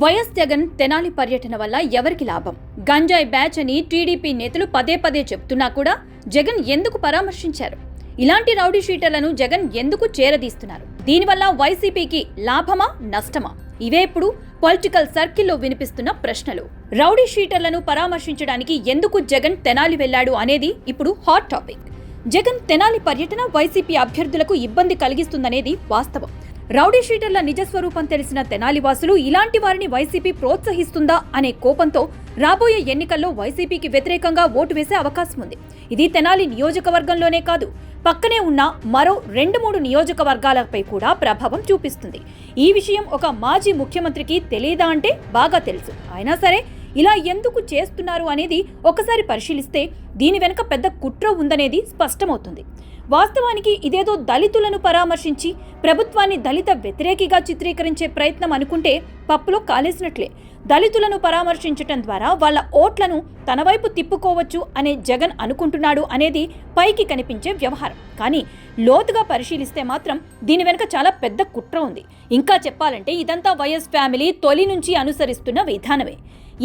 YS Jagan Tenali పర్యటన వల్ల ఎవరికి లాభం? గంజాయి బ్యాచ్ అని టీడీపీ నేతలు పదే పదే చెప్తున్నా కూడా జగన్ ఎందుకు పరామర్శించారు? ఇలాంటి రౌడీ షీటర్లను జగన్ ఎందుకు చేరదీస్తున్నారు? దీనివల్ల వైసీపీకి లాభమా నష్టమా? ఇవే ఇప్పుడు పొలిటికల్ సర్కిల్లో వినిపిస్తున్న ప్రశ్నలు. రౌడీ షీటర్లను పరామర్శించడానికి ఎందుకు జగన్ తెనాలి వెళ్లాడు అనేది ఇప్పుడు హాట్ టాపిక్. జగన్ తెనాలి పర్యటన వైసీపీ అభ్యర్థులకు ఇబ్బంది కలిగిస్తుందనేది వాస్తవం. రౌడీ షీటర్ల నిజస్వరూపం తెలిసిన తెనాలి వాసులు ఇలాంటి వారిని వైసీపీ ప్రోత్సహిస్తుందా అనే కోపంతో రాబోయే ఎన్నికల్లో వైసీపీకి వ్యతిరేకంగా ఓటు వేసే అవకాశం ఉంది. ఇది తెనాలి నియోజకవర్గంలోనే కాదు, పక్కనే ఉన్న మరో 2-3 నియోజకవర్గాలపై కూడా ప్రభావం చూపిస్తుంది. ఈ విషయం ఒక మాజీ ముఖ్యమంత్రికి తెలియదా అంటే బాగా తెలుసు. అయినా సరే ఇలా ఎందుకు చేస్తున్నారు అనేది ఒకసారి పరిశీలిస్తే దీని వెనుక పెద్ద కుట్ర ఉందనేది స్పష్టమవుతుంది. వాస్తవానికి ఇదేదో దళితులను పరామర్శించి ప్రభుత్వాన్ని దళిత వ్యతిరేకిగా చిత్రీకరించే ప్రయత్నం అనుకుంటే పప్పులో కాలేసినట్లే. దళితులను పరామర్శించటం ద్వారా వాళ్ళ ఓట్లను తన వైపు తిప్పుకోవచ్చు అనే జగన్ అనుకుంటున్నాడు అనేది పైకి కనిపించే వ్యవహారం. కానీ లోతుగా పరిశీలిస్తే మాత్రం దీని వెనుక చాలా పెద్ద కుట్ర ఉంది. ఇంకా చెప్పాలంటే ఇదంతా వైఎస్ ఫ్యామిలీ తొలి నుంచి అనుసరిస్తున్న విధానమే.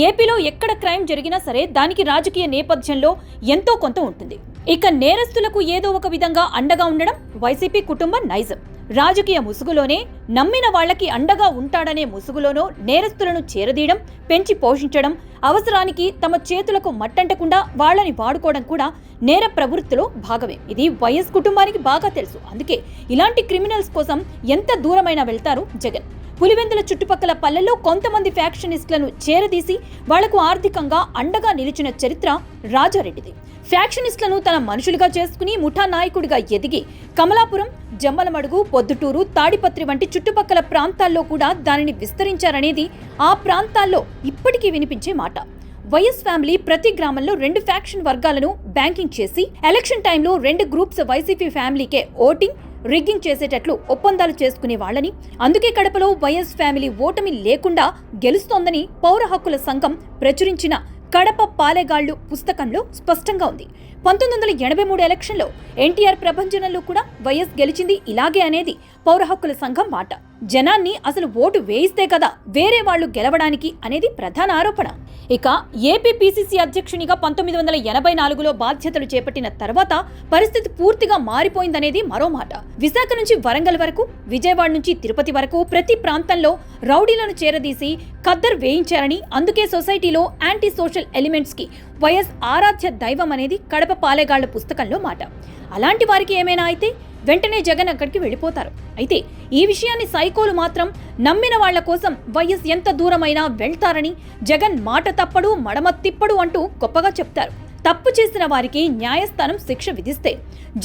ఏపీలో ఎక్కడ క్రైమ్ జరిగినా సరే దానికి రాజకీయ నేపథ్యంలో ఎంతో కొంత ఉంటుంది. ఇక నేరస్తులకు ఏదో ఒక విధంగా అండగా ఉండడం వైసీపీ కుటుంబ నైజం. రాజకీయ ముసుగులోనే నమ్మిన వాళ్లకి అండగా ఉంటాడనే ముసుగులోనో నేరస్తులను చేరదీయడం, పెంచి పోషించడం, అవసరానికి తమ చేతులకు మట్టంటకుండా వాళ్లని వాడుకోవడం కూడా నేర ప్రవృత్తిలో భాగమే. ఇది వైఎస్ కుటుంబానికి బాగా తెలుసు. అందుకే ఇలాంటి క్రిమినల్స్ కోసం ఎంత దూరమైనా వెళ్తారు జగన్. పులివెందుల చుట్టుపక్కల పల్లెల్లో కొంతమంది ఫ్యాక్షనిస్టులను చేరదీసి వాళ్లకు ఆర్థికంగా అండగా నిలిచిన చరిత్ర రాజారెడ్డిది. ఫ్యాక్షనిస్టులను తన మనుషులుగా చేసుకుని ముఠా నాయకుడిగా ఎదిగి కమలాపురం, జమ్మలమడుగు, పొద్దుటూరు, తాడిపత్రి వంటి చుట్టుపక్కల ప్రాంతాల్లో కూడా దానిని విస్తరించారనేది ఆ ప్రాంతాల్లో ఇప్పటికీ వినిపించే మాట. వైఎస్ ఫ్యామిలీ ప్రతి గ్రామంలో 2 ఫ్యాక్షన్ వర్గాలను బ్యాంకింగ్ చేసి ఎలక్షన్ టైంలో 2 గ్రూప్స్ వైసీపీ ఫ్యామిలీకే ఓటింగ్, రిగ్గింగ్ చేసేటట్లు ఒప్పందాలు చేసుకునే వాళ్ళని, అందుకే కడపలో వైఎస్ ఫ్యామిలీ ఓటమి లేకుండా గెలుస్తోందని పౌర హక్కుల సంఘం ప్రచురించిన కడప పాలెగాళ్లు పుస్తకంలో స్పష్టంగా ఉంది. 1983 ఎలక్షన్లో ఎన్టీఆర్ ప్రభంజనంలో కూడా వైఎస్ గెలిచింది ఇలాగే అనేది పౌర హక్కుల సంఘం మాట. జనాన్ని అసలు ఓటు వేయిస్తే కదా వేరే వాళ్లు గెలవడానికి అనేది ప్రధాన ఆరోపణ. ఇక ఏపీ పీసీసీ అధ్యక్షునిగా 1984లో బాధ్యతలు చేపట్టిన తర్వాత పరిస్థితి పూర్తిగా మారిపోయిందనేది మరో మాట. విశాఖ నుంచి వరంగల్ వరకు, విజయవాడ నుంచి తిరుపతి వరకు ప్రతి ప్రాంతంలో రౌడీలను చేరదీసి ఖద్దర్ వేయించారని, అందుకే సొసైటీలో యాంటీ సోషల్ ఎలిమెంట్స్ కి వైఎస్ ఆరాధ్య దైవం అనేది కడప పాలెగాళ్ల పుస్తకంలో మాట. అలాంటి వారికి ఏమైనా అయితే వెంటనే జగన్ అక్కడికి వెళ్ళిపోతారు. అయితే ఈ విషయాన్ని సైకోలు మాత్రం నమ్మిన వాళ్ల కోసం వైఎస్ ఎంత దూరమైనా వెళ్తారని, జగన్ మాట తప్పడు మడమ తిప్పడు అంటూ గొప్పగా చెప్తారు. తప్పు చేసిన వారికి న్యాయస్థానం శిక్ష విధిస్తే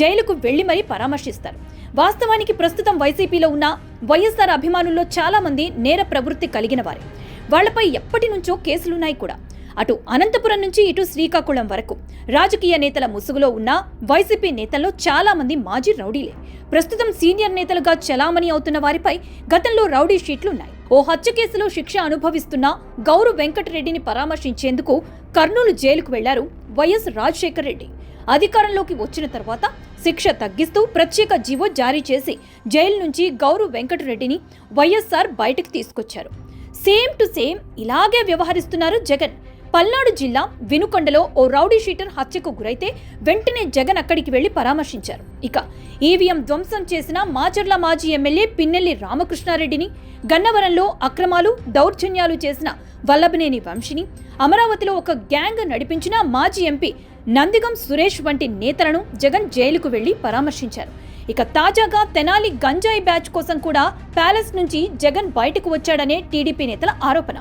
జైలుకు వెళ్లి మరీ పరామర్శిస్తారు. వాస్తవానికి ప్రస్తుతం వైసీపీలో ఉన్న వైఎస్ఆర్ అభిమానుల్లో చాలా మంది నేర ప్రవృత్తి కలిగిన వారే. వాళ్లపై ఎప్పటి నుంచో కేసులున్నాయి కూడా. అటు అనంతపురం నుంచి ఇటు శ్రీకాకుళం వరకు రాజకీయ నేతల ముసుగులో ఉన్న వైసీపీ నేతల్లో చాలా మంది మాజీ రౌడీలే. ప్రస్తుతం సీనియర్ నేతలుగా చలామణి అవుతున్న వారిపై గతంలో రౌడీ షీట్లున్నాయి. ఓ హత్య కేసులో శిక్ష అనుభవిస్తున్న గౌరు వెంకటరెడ్డిని పరామర్శించేందుకు కర్నూలు జైలుకు వెళ్లారు వైఎస్ రాజశేఖర రెడ్డి. అధికారంలోకి వచ్చిన తర్వాత శిక్ష తగ్గిస్తూ ప్రత్యేక జీవో జారీ చేసి జైలు నుంచి గౌరు వెంకటరెడ్డిని వైఎస్ఆర్ బయటకు తీసుకొచ్చారు. సేమ్ టు సేమ్ ఇలాగే వ్యవహరిస్తున్నారు జగన్. పల్నాడు జిల్లా వినుకొండలో ఓ రౌడీ షీటర్ హత్యకు గురైతే వెంటనే జగన్ అక్కడికి వెళ్లి పరామర్శించారు. ఇక ఈవీఎం ధ్వంసం చేసిన మాచర్ల మాజీ ఎమ్మెల్యే పిన్నెల్లి రామకృష్ణారెడ్డిని, గన్నవరంలో అక్రమాలు, దౌర్జన్యాలు చేసిన వల్లభనేని వంశిని, అమరావతిలో ఒక గ్యాంగ్ నడిపించిన మాజీ ఎంపీ నందిగం సురేష్ వంటి నేతలను జగన్ జైలుకు వెళ్లి పరామర్శించారు. ఇక తాజాగా తెనాలి గంజాయి బ్యాచ్ కోసం కూడా ప్యాలెస్ నుంచి జగన్ బయటకు వచ్చాడనే టీడీపీ నేతల ఆరోపణ.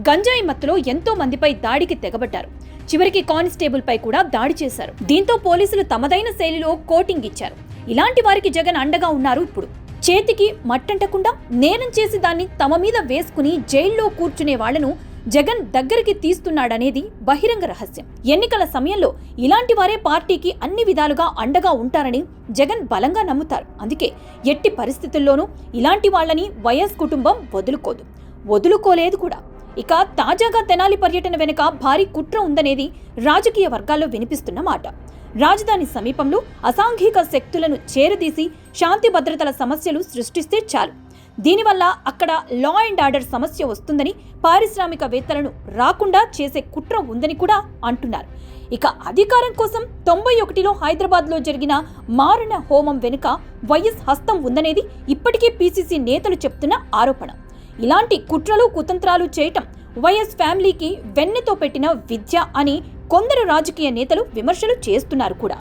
గంజాయి మత్తులో ఎంతో మందిపై దాడికి తెగబడ్డారు. చివరికి కానిస్టేబుల్ పై కూడా దాడి చేశారు. దీంతో పోలీసులు తమదైన శైలిలో కోటింగ్ ఇచ్చారు. ఇలాంటి వారికి జగన్ అండగా ఉన్నారు. ఇప్పుడు చేతికి మట్టంటకుండా నేరం చేసి దాన్ని తమ మీద వేసుకుని జైల్లో కూర్చునే వాళ్లను జగన్ దగ్గరికి తీస్తున్నాడనేది బహిరంగ రహస్యం. ఎన్నికల సమయంలో ఇలాంటి వారే పార్టీకి అన్ని విధాలుగా అండగా ఉంటారని జగన్ బలంగా నమ్ముతారు. అందుకే ఎట్టి పరిస్థితుల్లోనూ ఇలాంటి వాళ్లని వైఎస్ కుటుంబం వదులుకోలేదు కూడా. ఇక తాజాగా తెనాలి పర్యటన వెనుక భారీ కుట్ర ఉందనేది రాజకీయ వర్గాల్లో వినిపిస్తున్న మాట. రాజధాని సమీపంలో అసాంఘిక శక్తులను చేరదీసి శాంతి భద్రతల సమస్యలు సృష్టిస్తే చాలు, దీనివల్ల అక్కడ లా అండ్ ఆర్డర్ సమస్య వస్తుందని, పారిశ్రామికవేత్తలను రాకుండా చేసే కుట్ర ఉందని కూడా అంటున్నారు. ఇక అధికారం కోసం 91లో హైదరాబాద్లో జరిగిన మారణ హోమం వెనుక వైఎస్ హస్తం ఉందనేది ఇప్పటికే పీసీసీ నేతలు చెప్తున్న ఆరోపణ. ఇలాంటి కుట్రలు కుతంత్రాలు చేయటం వైఎస్ ఫ్యామిలీకి వెన్నెతో పెట్టిన విద్య అని కొందరు రాజకీయ నేతలు విమర్శలు చేస్తున్నారు కూడా.